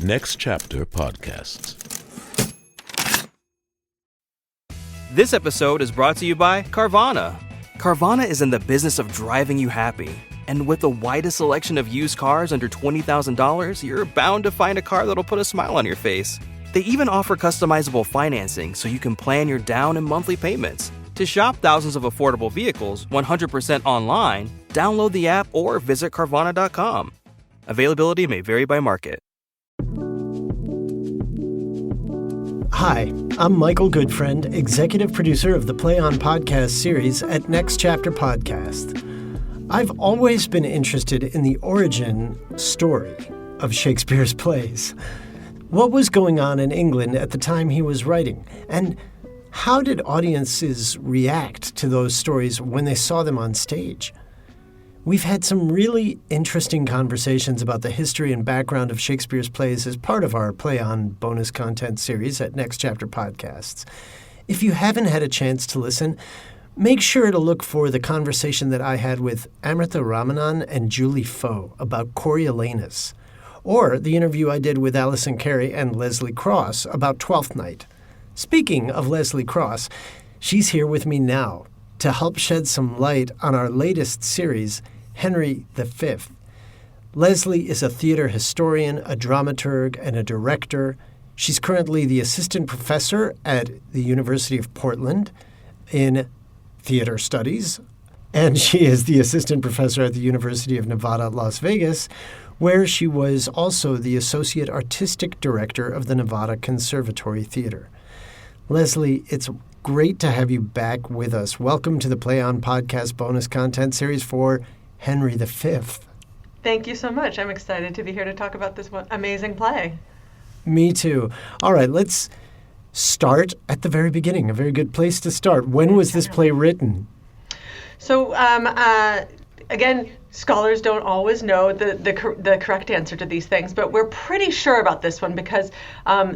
Next Chapter Podcasts. This episode is brought to you by Carvana. Carvana is in the business of driving you happy. And with the widest selection of used cars under $20,000, you're bound to find a car that'll put a smile on your face. They even offer customizable financing so you can plan your down and monthly payments. To shop thousands of affordable vehicles 100% online, download the app or visit Carvana.com. Availability may vary by market. Hi, I'm Michael Goodfriend, executive producer of the Play On podcast series at Next Chapter Podcast. I've always been interested in the origin story of Shakespeare's plays. What was going on in England at the time he was writing? And how did audiences react to those stories when they saw them on stage? We've had some really interesting conversations about the history and background of Shakespeare's plays as part of our Play On bonus content series at Next Chapter Podcasts. If you haven't had a chance to listen, make sure to look for the conversation that I had with Amrita Ramanan and Julie Foe about Coriolanus, or the interview I did with Alison Carey and Lezlie Cross about Twelfth Night. Speaking of Lezlie Cross, she's here with me now to help shed some light on our latest series, Henry V. Lezlie is a theater historian, a dramaturg, and a director. She's currently the assistant professor at the University of Portland in theater studies, and she is the assistant professor at the University of Nevada, Las Vegas, where she was also the associate artistic director of the Nevada Conservatory Theater. Lezlie, it's great to have you back with us. Welcome to the Play On podcast bonus content series for Henry V. Thank you so much. I'm excited to be here to talk about this amazing play. Me too. All right, let's start at the very beginning. A very good place to start. When was this play written? So, again, scholars don't always know the correct answer to these things, but we're pretty sure about this one because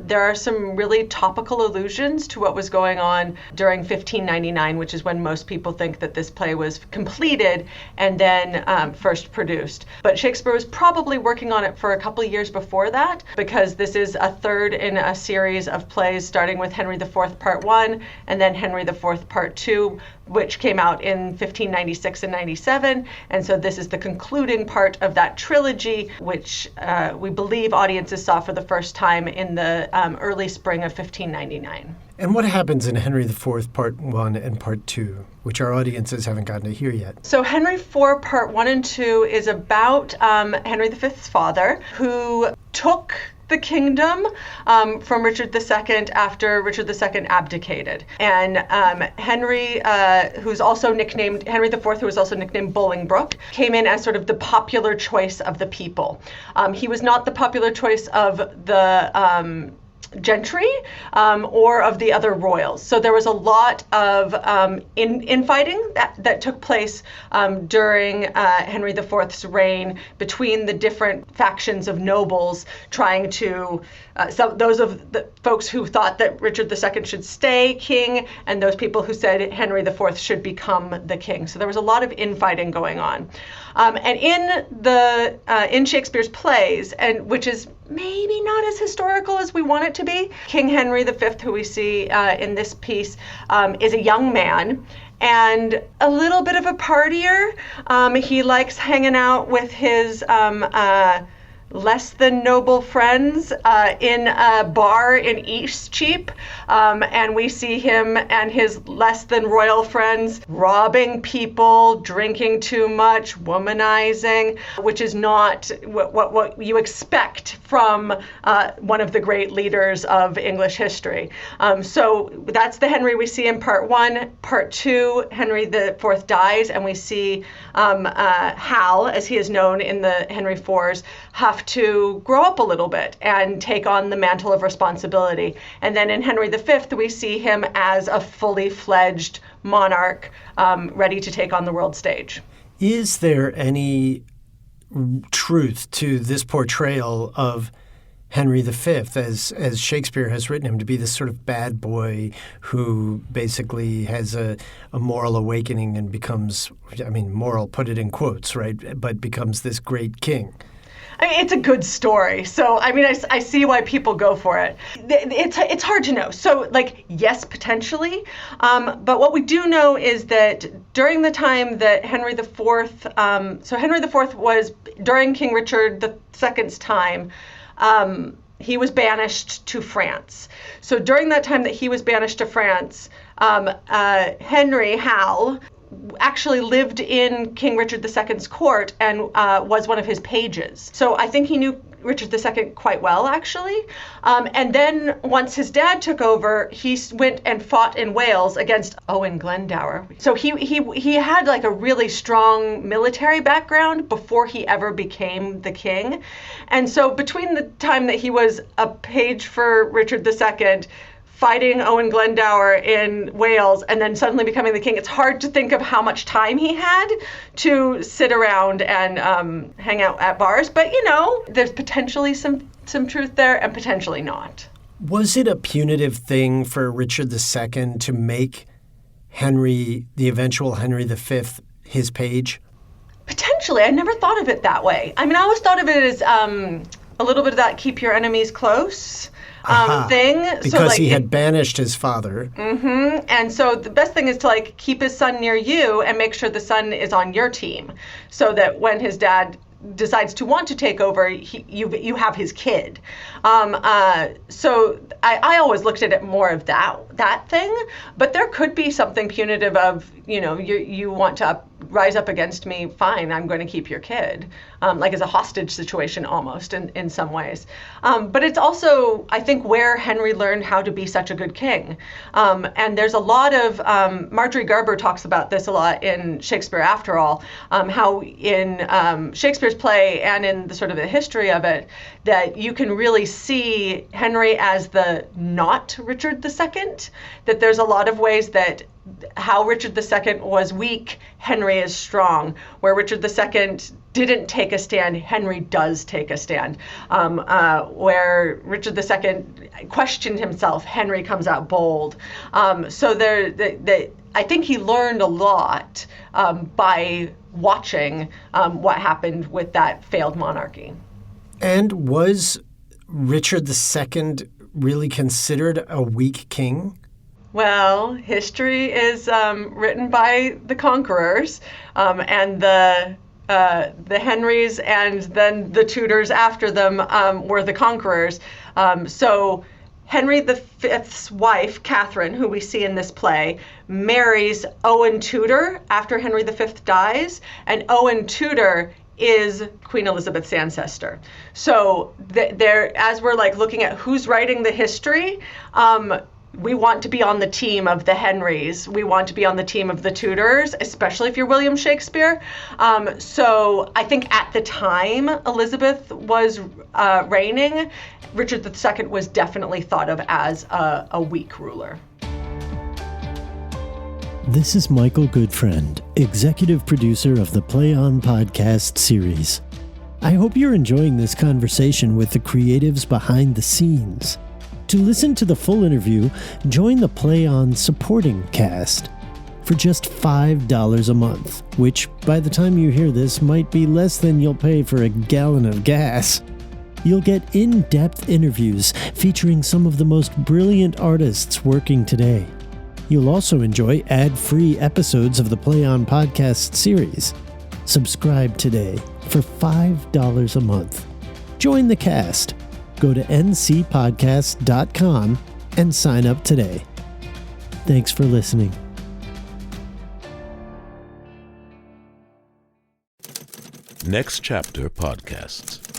there are some really topical allusions to what was going on during 1599, which is when most people think that this play was completed and then first produced. But Shakespeare was probably working on it for a couple of years before that, because this is a third in a series of plays starting with Henry IV Part 1 and then Henry IV Part 2, which came out in 1596 and 97. And so this is the concluding part of that trilogy, which we believe audiences saw for the first time in the early spring of 1599. And what happens in Henry IV Part 1 and Part 2, which our audiences haven't gotten to hear yet? So Henry IV Part 1 and 2 is about Henry V's father, who took the kingdom from Richard II after Richard II abdicated. And Henry, who's also nicknamed, Henry IV, who was also nicknamed Bolingbroke, came in as sort of the popular choice of the people. He was not the popular choice of the gentry or of the other royals. So there was a lot of infighting that took place during Henry IV's reign between the different factions of nobles trying to, those of the folks who thought that Richard II should stay king and those people who said Henry IV should become the king. So there was a lot of infighting going on. And in Shakespeare's plays, and which is maybe not as historical as we want it to be, King Henry V, who we see in this piece, is a young man and a little bit of a partier. He likes hanging out with his less than noble friends in a bar in Eastcheap, and we see him and his less than royal friends robbing people, drinking too much, womanizing, which is not what you expect from one of the great leaders of English history. So that's the Henry we see in Part 1. Part 2, Henry IV dies, and we see Hal, as he is known in the Henry IVs, have to grow up a little bit and take on the mantle of responsibility. And then in Henry V, we see him as a fully fledged monarch ready to take on the world stage. Is there any truth to this portrayal of Henry V as Shakespeare has written him to be this sort of bad boy who basically has a moral awakening and becomes, I mean, moral, put it in quotes, right, but becomes this great king? I mean, it's a good story. So, I mean, I see why people go for it. It's hard to know. So, like, yes, potentially. But what we do know is that during the time that Henry IV, so Henry IV was during King Richard II's time, he was banished to France. So during that time that he was banished to France, Henry Hal actually lived in King Richard II's court and was one of his pages. So I think he knew Richard II quite well, actually. And then once his dad took over, he went and fought in Wales against Owen Glendower. So he had like a really strong military background before he ever became the king. And so between the time that he was a page for Richard II, fighting Owen Glendower in Wales, and then suddenly becoming the king, it's hard to think of how much time he had to sit around and hang out at bars. But, you know, there's potentially some truth there and potentially not. Was it a punitive thing for Richard II to make Henry, the eventual Henry V, his page? Potentially. I never thought of it that way. I mean, I always thought of it as a little bit of that keep your enemies close thing. Because so, like, he had banished his father. Mm-hmm. And so the best thing is to like keep his son near you and make sure the son is on your team, so that when his dad decides to want to take over, you have his kid. So I always looked at it more of that thing, but there could be something punitive of, you know, you want to rise up against me, fine, I'm going to keep your kid, like as a hostage situation almost in some ways. But it's also, I think, where Henry learned how to be such a good king. And there's a lot of, Marjorie Garber talks about this a lot in Shakespeare After All, how in Shakespeare's play and in the sort of the history of it, that you can really see Henry as the not Richard II, that there's a lot of ways that how Richard II was weak, Henry is strong. Where Richard II didn't take a stand, Henry does take a stand. Where Richard II questioned himself, Henry comes out bold. So I think he learned a lot by watching what happened with that failed monarchy. And was Richard II really considered a weak king? Well, history is written by the conquerors, and the Henrys and then the Tudors after them were the conquerors. So Henry V's wife, Katherine, who we see in this play, marries Owen Tudor after Henry V dies, and Owen Tudor is Queen Elizabeth's ancestor. So as we're like looking at who's writing the history, we want to be on the team of the Henrys. We want to be on the team of the Tudors, especially if you're William Shakespeare. So I think at the time Elizabeth was reigning, Richard II was definitely thought of as a weak ruler. This is Michael Goodfriend, executive producer of the Play On podcast series. I hope you're enjoying this conversation with the creatives behind the scenes. To listen to the full interview, join the Play On supporting cast for just $5 a month, which by the time you hear this might be less than you'll pay for a gallon of gas. You'll get in-depth interviews featuring some of the most brilliant artists working today. You'll also enjoy ad-free episodes of the Play On podcast series. Subscribe today for $5 a month. Join the cast. Go to ncpodcast.com and sign up today. Thanks for listening. Next Chapter Podcasts.